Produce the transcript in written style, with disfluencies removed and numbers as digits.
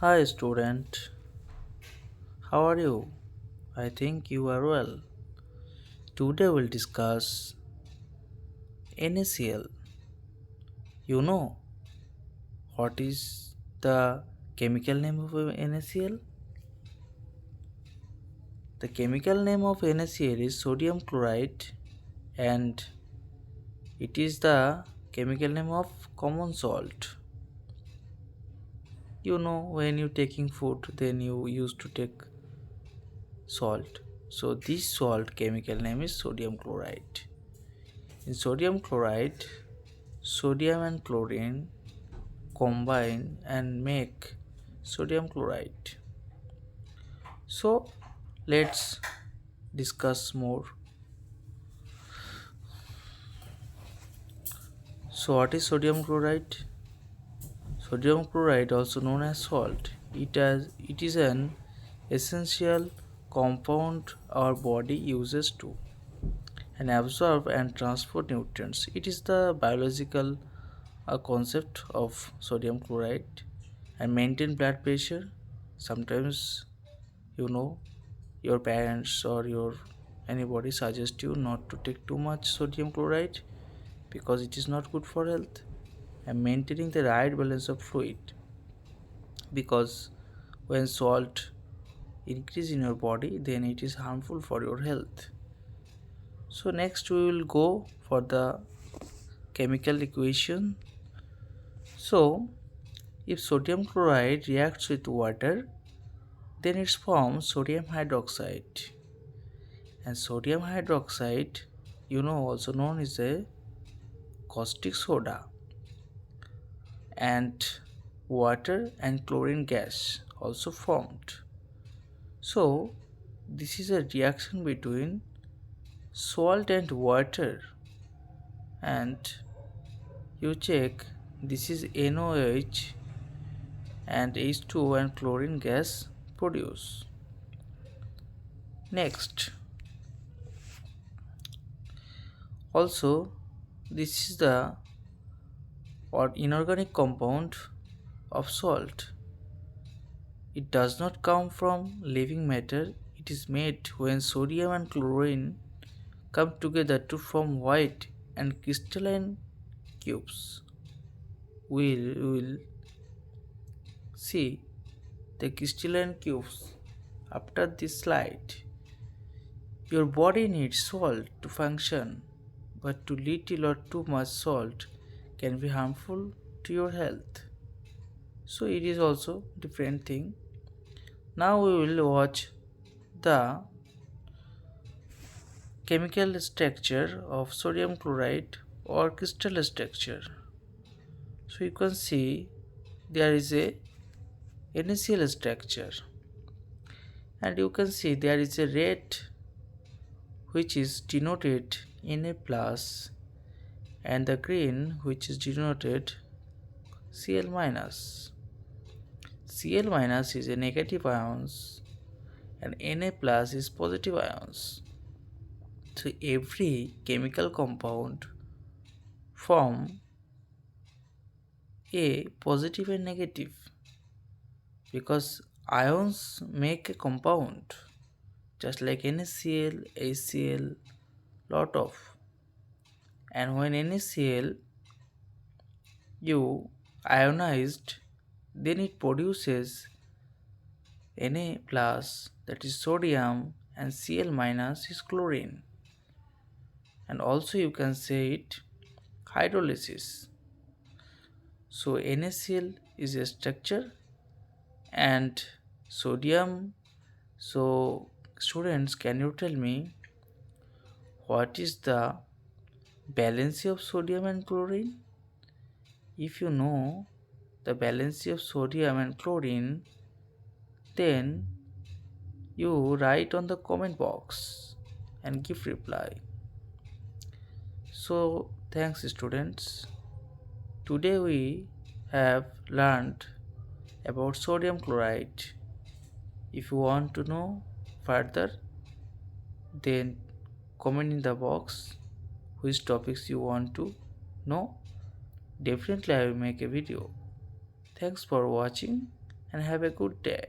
Hi student, how are you? I think you are well. Today we'll discuss NaCl. You know what is the chemical name of NaCl? The chemical name of NaCl is sodium chloride and it is the chemical name of common salt. You know when you taking food then you used to take salt. So this salt chemical name is sodium chloride. In sodium chloride, sodium and chlorine combine and make sodium chloride. So let's discuss more. So what is sodium chloride? Sodium chloride, also known as salt, it is an essential compound our body uses to and absorb and transport nutrients. It is the biological concept of sodium chloride and maintain blood pressure. Sometimes you know your parents or your anybody suggest you not to take too much sodium chloride because it is not good for health, and maintaining the right balance of fluid because when salt increase in your body then it is harmful for your health. So next we will go for the chemical equation. So if sodium chloride reacts with water then it forms sodium hydroxide, and sodium hydroxide also known as a caustic soda, and water and chlorine gas also formed. So this is a reaction between salt and water, and you check this is NOH and H2O and chlorine gas produce. Next, also this is the or inorganic compound of salt. It does not come from living matter. It is made when sodium and chlorine come together to form white and crystalline cubes. We will see the crystalline cubes after this slide. Your body needs salt to function, but too little or too much salt can be harmful to your health. So it is also different thing. Now we will watch the chemical structure of sodium chloride or crystal structure. So you can see there is a NaCl structure, and you can see there is a red which is denoted Na plus and the green which is denoted Cl minus. Cl minus is a negative ions and Na plus is positive ions. So every chemical compound form a positive and negative because ions make a compound just like NaCl, HCl, lot of. And when NaCl you ionized, then it produces Na plus, that is sodium, and Cl minus is chlorine. And also you can say it hydrolysis. So NaCl is a structure and sodium. So students, can you tell me what is the valency of sodium and chlorine? If you know the valency of sodium and chlorine, then you write on the comment box and give reply. So thanks students. Today we have learned about sodium chloride. If you want to know further, then comment in the box which topics you want to know. Definitely I will make a video. Thanks for watching. and have a good day.